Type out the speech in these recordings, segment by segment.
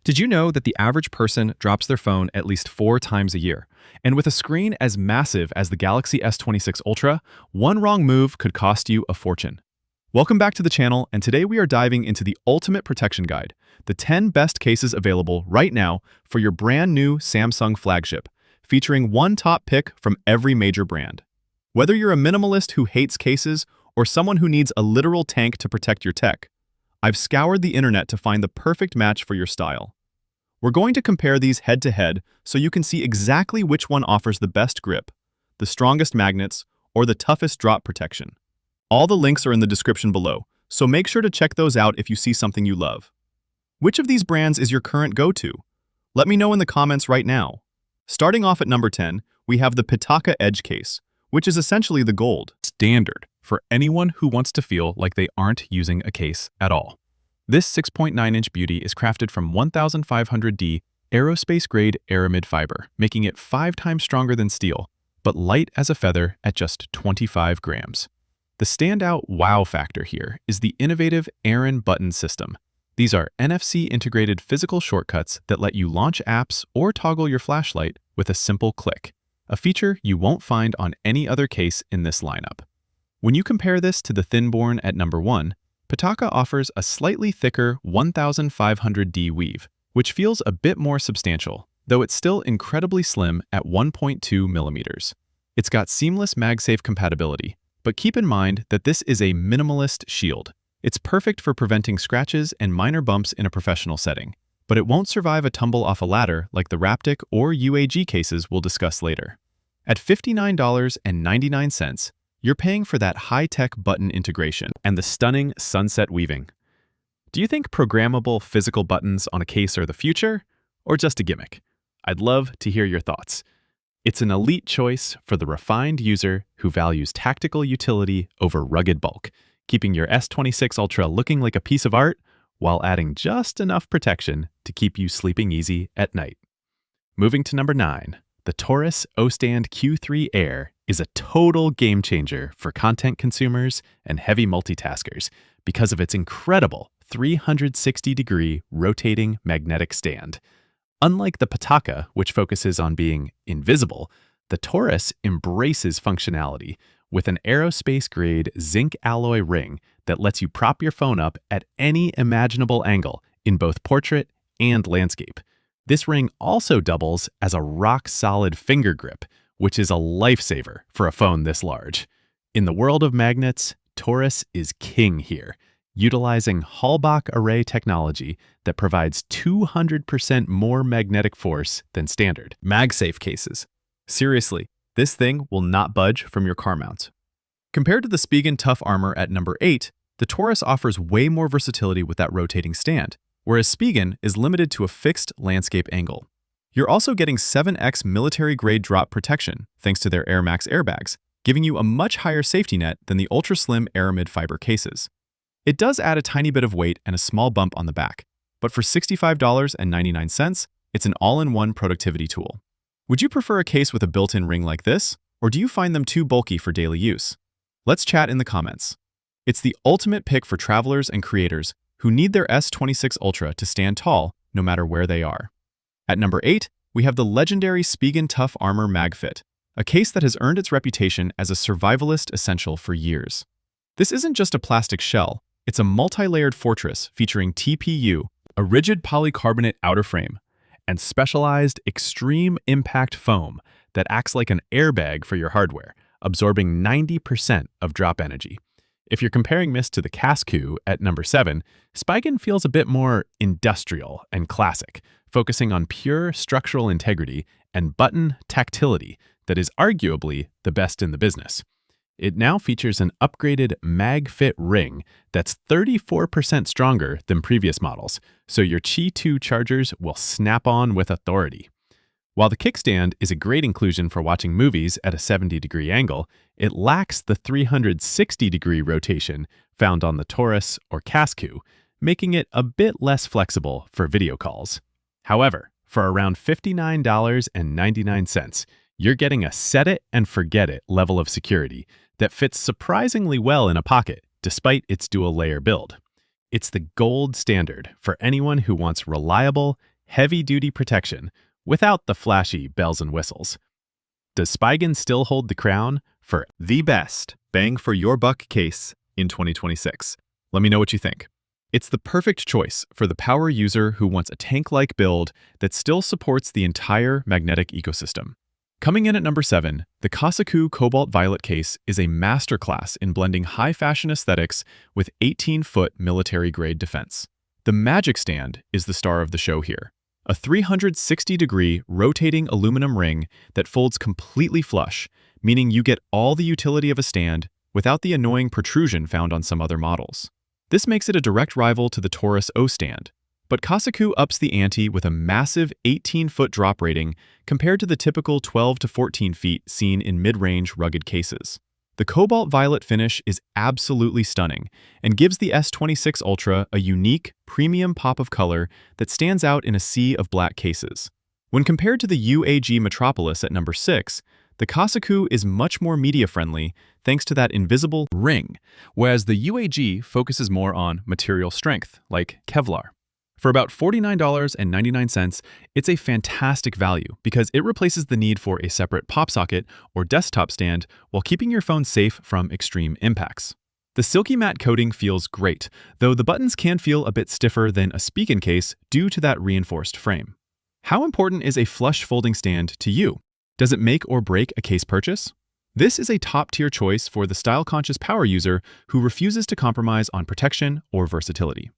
Did you know that the average person drops their phone at least 4 times a year? And with a screen as massive as the Galaxy S26 Ultra, one wrong move could cost you a fortune. Welcome back to the channel, and today we are diving into the ultimate protection guide, the 10 best cases available right now for your brand new Samsung flagship, featuring one top pick from every major brand. Whether you're a minimalist who hates cases or someone who needs a literal tank to protect your tech, I've scoured the internet to find the perfect match for your style. We're going to compare these head-to-head so you can see exactly which one offers the best grip, the strongest magnets, or the toughest drop protection. All the links are in the description below, so make sure to check those out if you see something you love. Which of these brands is your current go-to? Let me know in the comments right now. Starting off at number 10, we have the PITAKA Edge case, which is essentially the gold standard for anyone who wants to feel like they aren't using a case at all. This 6.9-inch beauty is crafted from 1500D aerospace-grade Aramid fiber, making it 5 times stronger than steel, but light as a feather at just 25 grams. The standout wow factor here is the innovative Aramid button system. These are NFC-integrated physical shortcuts that let you launch apps or toggle your flashlight with a simple click, a feature you won't find on any other case in this lineup. When you compare this to the Thinborne at number 1, PITAKA offers a slightly thicker 1500D weave, which feels a bit more substantial, though it's still incredibly slim at 1.2 millimeters. It's got seamless MagSafe compatibility, but keep in mind that this is a minimalist shield. It's perfect for preventing scratches and minor bumps in a professional setting, but it won't survive a tumble off a ladder like the RAPTIC or UAG cases we'll discuss later. At $59.99, you're paying for that high-tech button integration and the stunning sunset weaving. Do you think programmable physical buttons on a case are the future, or just a gimmick? I'd love to hear your thoughts. It's an elite choice for the refined user who values tactical utility over rugged bulk, keeping your S26 Ultra looking like a piece of art while adding just enough protection to keep you sleeping easy at night. Moving to number 9, the TORRAS Ostand Q3 Air is a total game changer for content consumers and heavy multitaskers because of its incredible 360-degree rotating magnetic stand. Unlike the PITAKA, which focuses on being invisible, the TORRAS embraces functionality with an aerospace-grade zinc alloy ring that lets you prop your phone up at any imaginable angle in both portrait and landscape. This ring also doubles as a rock-solid finger grip, which is a lifesaver for a phone this large. In the world of magnets, TORRAS is king here, utilizing Hallbach array technology that provides 200% more magnetic force than standard MagSafe cases. Seriously, this thing will not budge from your car mount. Compared to the Spigen Tough Armor at number 8, the TORRAS offers way more versatility with that rotating stand, whereas Spigen is limited to a fixed landscape angle. You're also getting 7x military-grade drop protection thanks to their Air Max airbags, giving you a much higher safety net than the ultra-slim Aramid fiber cases. It does add a tiny bit of weight and a small bump on the back, but for $65.99, it's an all-in-one productivity tool. Would you prefer a case with a built-in ring like this, or do you find them too bulky for daily use? Let's chat in the comments. It's the ultimate pick for travelers and creators who need their S26 Ultra to stand tall no matter where they are. At number 8, we have the legendary Spigen Tough Armor MagFit, a case that has earned its reputation as a survivalist essential for years. This isn't just a plastic shell, it's a multi-layered fortress featuring TPU, a rigid polycarbonate outer frame, and specialized extreme impact foam that acts like an airbag for your hardware, absorbing 90% of drop energy. If you're comparing this to the CASEKOO at number 7, Spigen feels a bit more industrial and classic, focusing on pure structural integrity and button tactility that is arguably the best in the business. It now features an upgraded MagFit ring that's 34% stronger than previous models, so your Qi 2 chargers will snap on with authority. While the kickstand is a great inclusion for watching movies at a 70-degree angle, it lacks the 360-degree rotation found on the TORRAS or CASEKOO, making it a bit less flexible for video calls. However, for around $59.99, you're getting a set-it-and-forget-it level of security that fits surprisingly well in a pocket, despite its dual-layer build. It's the gold standard for anyone who wants reliable, heavy-duty protection without the flashy bells and whistles. Does Spigen still hold the crown for the best bang for your buck case in 2026? Let me know what you think. It's the perfect choice for the power user who wants a tank-like build that still supports the entire magnetic ecosystem. Coming in at number 7, the CASEKOO Cobalt Violet case is a masterclass in blending high-fashion aesthetics with 18-foot military-grade defense. The Magic Stand is the star of the show here, a 360-degree rotating aluminum ring that folds completely flush, meaning you get all the utility of a stand without the annoying protrusion found on some other models. This makes it a direct rival to the TORRAS Ostand, but CASEKOO ups the ante with a massive 18-foot drop rating compared to the typical 12 to 14 feet seen in mid-range rugged cases. The Cobalt Violet finish is absolutely stunning and gives the S26 Ultra a unique, premium pop of color that stands out in a sea of black cases. When compared to the UAG Metropolis at number 6, the CASEKOO is much more media-friendly thanks to that invisible ring, whereas the UAG focuses more on material strength, like Kevlar. For about $49.99, it's a fantastic value because it replaces the need for a separate pop socket or desktop stand while keeping your phone safe from extreme impacts. The silky matte coating feels great, though the buttons can feel a bit stiffer than a Spigen case due to that reinforced frame. How important is a flush folding stand to you? Does it make or break a case purchase? This is a top-tier choice for the style-conscious power user who refuses to compromise on protection or versatility.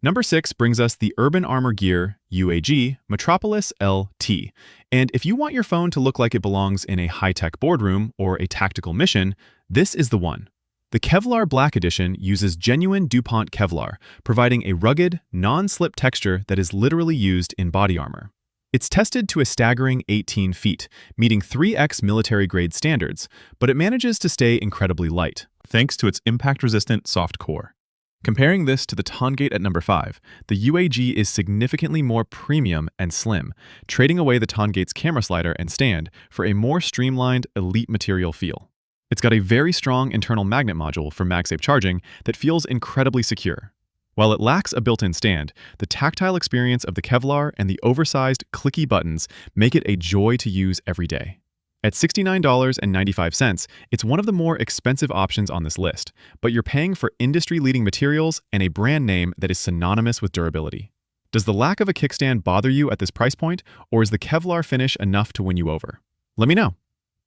Number 6 brings us the Urban Armor Gear UAG Metropolis LT, and if you want your phone to look like it belongs in a high-tech boardroom or a tactical mission, this is the one. The Kevlar Black Edition uses genuine DuPont Kevlar, providing a rugged, non-slip texture that is literally used in body armor. It's tested to a staggering 18 feet, meeting 3x military-grade standards, but it manages to stay incredibly light, thanks to its impact-resistant soft core. Comparing this to the TONGATE at number 5, the UAG is significantly more premium and slim, trading away the TONGATE's camera slider and stand for a more streamlined, elite material feel. It's got a very strong internal magnet module for MagSafe charging that feels incredibly secure. While it lacks a built-in stand, the tactile experience of the Kevlar and the oversized, clicky buttons make it a joy to use every day. At $69.95, it's one of the more expensive options on this list, but you're paying for industry-leading materials and a brand name that is synonymous with durability. Does the lack of a kickstand bother you at this price point, or is the Kevlar finish enough to win you over? Let me know.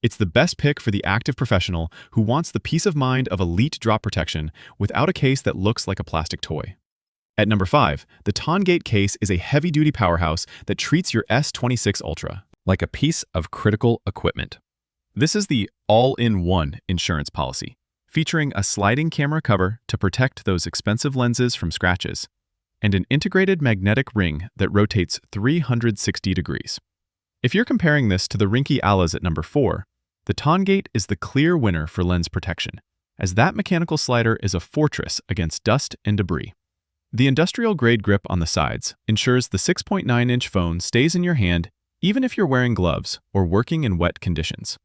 It's the best pick for the active professional who wants the peace of mind of elite drop protection without a case that looks like a plastic toy. At number 5, the TONGATE case is a heavy-duty powerhouse that treats your S26 Ultra like a piece of critical equipment. This is the all-in-one insurance policy, featuring a sliding camera cover to protect those expensive lenses from scratches, and an integrated magnetic ring that rotates 360 degrees. If you're comparing this to the Ringke Alles at number 4, the TONGATE is the clear winner for lens protection, as that mechanical slider is a fortress against dust and debris. The industrial-grade grip on the sides ensures the 6.9-inch phone stays in your hand even if you're wearing gloves or working in wet conditions.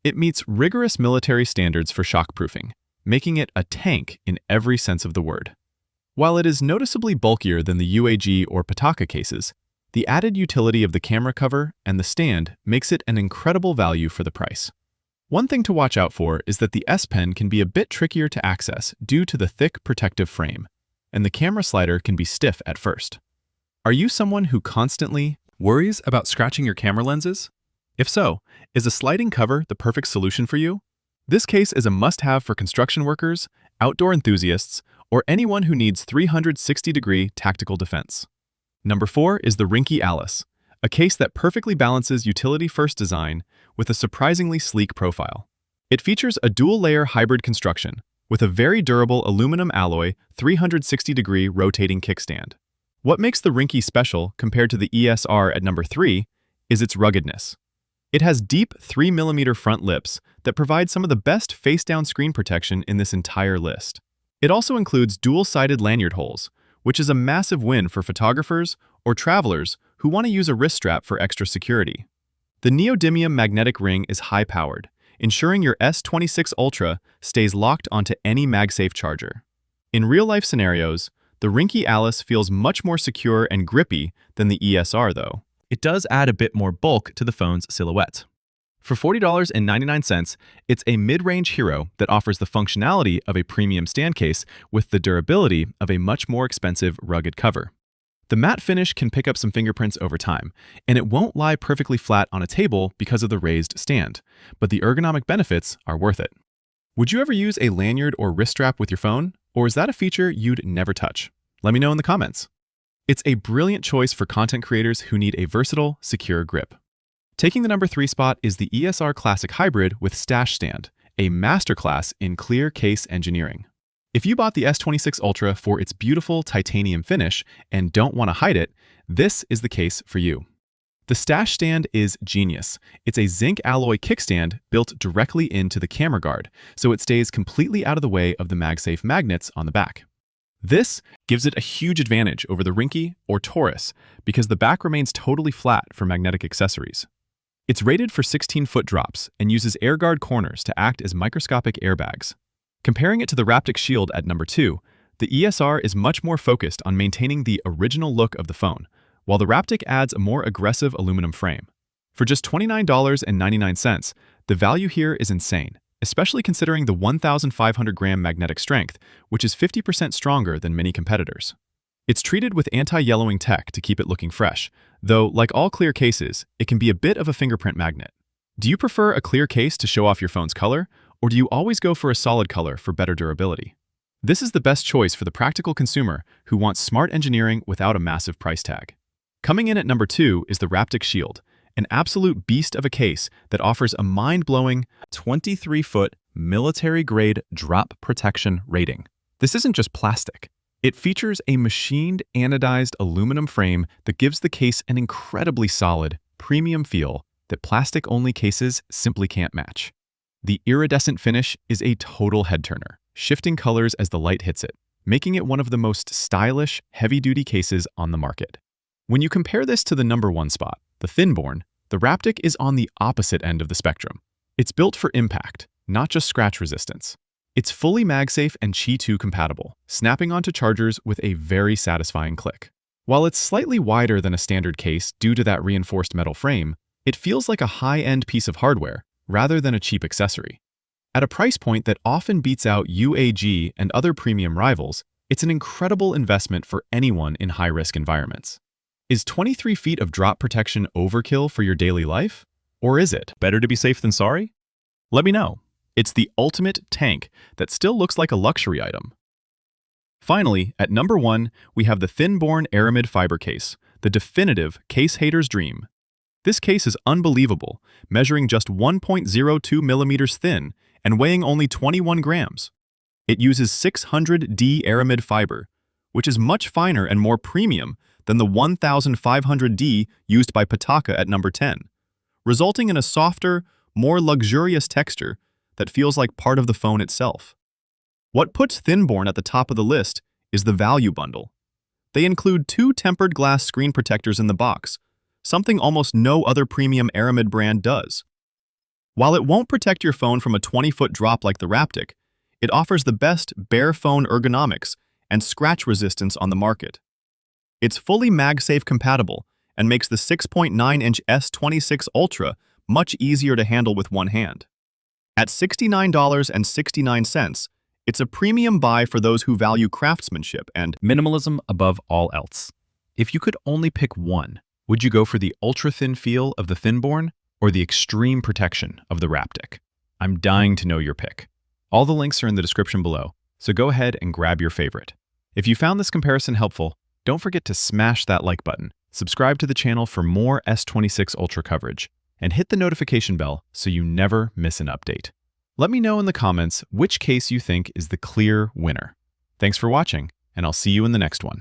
It meets rigorous military standards for shockproofing, making it a tank in every sense of the word. While it is noticeably bulkier than the UAG or PITAKA cases, the added utility of the camera cover and the stand makes it an incredible value for the price. One thing to watch out for is that the S Pen can be a bit trickier to access due to the thick protective frame, and the camera slider can be stiff at first. Are you someone who constantly worries about scratching your camera lenses? If so, is a sliding cover the perfect solution for you? This case is a must-have for construction workers, outdoor enthusiasts, or anyone who needs 360-degree tactical defense. Number 4 is the Ringke Alles, a case that perfectly balances utility-first design with a surprisingly sleek profile. It features a dual-layer hybrid construction with a very durable aluminum alloy 360-degree rotating kickstand. What makes the Ringke special compared to the ESR at number 3 is its ruggedness. It has deep 3mm front lips that provide some of the best face-down screen protection in this entire list. It also includes dual-sided lanyard holes, which is a massive win for photographers or travelers who want to use a wrist strap for extra security. The neodymium magnetic ring is high-powered, ensuring your S26 Ultra stays locked onto any MagSafe charger. In real-life scenarios, The Ringke Alles feels much more secure and grippy than the ESR though. It does add a bit more bulk to the phone's silhouette. For $40.99, it's a mid-range hero that offers the functionality of a premium stand case with the durability of a much more expensive rugged cover. The matte finish can pick up some fingerprints over time, and it won't lie perfectly flat on a table because of the raised stand, but the ergonomic benefits are worth it. Would you ever use a lanyard or wrist strap with your phone, or is that a feature you'd never touch? Let me know in the comments. It's a brilliant choice for content creators who need a versatile, secure grip. Taking the number 3 spot is the ESR Classic Hybrid with Stash Stand, a masterclass in clear case engineering. If you bought the S26 Ultra for its beautiful titanium finish and don't want to hide it, this is the case for you. The Stash Stand is genius. It's a zinc alloy kickstand built directly into the camera guard, so it stays completely out of the way of the MagSafe magnets on the back. This gives it a huge advantage over the Ringke or TORRAS because the back remains totally flat for magnetic accessories. It's rated for 16-foot drops and uses air guard corners to act as microscopic airbags. Comparing it to the RAPTIC Shield at number 2, the ESR is much more focused on maintaining the original look of the phone, while the RAPTIC adds a more aggressive aluminum frame. For just $29.99, the value here is insane, especially considering the 1,500-gram magnetic strength, which is 50% stronger than many competitors. It's treated with anti-yellowing tech to keep it looking fresh, though, like all clear cases, it can be a bit of a fingerprint magnet. Do you prefer a clear case to show off your phone's color, or do you always go for a solid color for better durability? This is the best choice for the practical consumer who wants smart engineering without a massive price tag. Coming in at number 2 is the RAPTIC Shield, an absolute beast of a case that offers a mind-blowing 23-foot military-grade drop protection rating. This isn't just plastic. It features a machined anodized aluminum frame that gives the case an incredibly solid, premium feel that plastic-only cases simply can't match. The iridescent finish is a total head-turner, shifting colors as the light hits it, making it one of the most stylish, heavy-duty cases on the market. When you compare this to the number 1 spot, the Thinborne, the RAPTIC is on the opposite end of the spectrum. It's built for impact, not just scratch resistance. It's fully MagSafe and Qi 2 compatible, snapping onto chargers with a very satisfying click. While it's slightly wider than a standard case due to that reinforced metal frame, it feels like a high-end piece of hardware rather than a cheap accessory. At a price point that often beats out UAG and other premium rivals, it's an incredible investment for anyone in high-risk environments. Is 23 feet of drop protection overkill for your daily life? Or is it better to be safe than sorry? Let me know. It's the ultimate tank that still looks like a luxury item. Finally, at number 1, we have the Thinborne Aramid fiber case, the definitive case hater's dream. This case is unbelievable, measuring just 1.02 millimeters thin and weighing only 21 grams. It uses 600D Aramid fiber, which is much finer and more premium than the 1500D used by PITAKA at number 10, resulting in a softer, more luxurious texture that feels like part of the phone itself. What puts Thinborne at the top of the list is the value bundle. They include 2 tempered glass screen protectors in the box, something almost no other premium Aramid brand does. While it won't protect your phone from a 20-foot drop like the RAPTIC, it offers the best bare phone ergonomics and scratch resistance on the market. It's fully MagSafe compatible and makes the 6.9-inch S26 Ultra much easier to handle with one hand. At $69.69, it's a premium buy for those who value craftsmanship and minimalism above all else. If you could only pick one, would you go for the ultra-thin feel of the Thinborne or the extreme protection of the RAPTIC? I'm dying to know your pick. All the links are in the description below, so go ahead and grab your favorite. If you found this comparison helpful, don't forget to smash that like button, subscribe to the channel for more S26 Ultra coverage, and hit the notification bell so you never miss an update. Let me know in the comments which case you think is the clear winner. Thanks for watching, and I'll see you in the next one.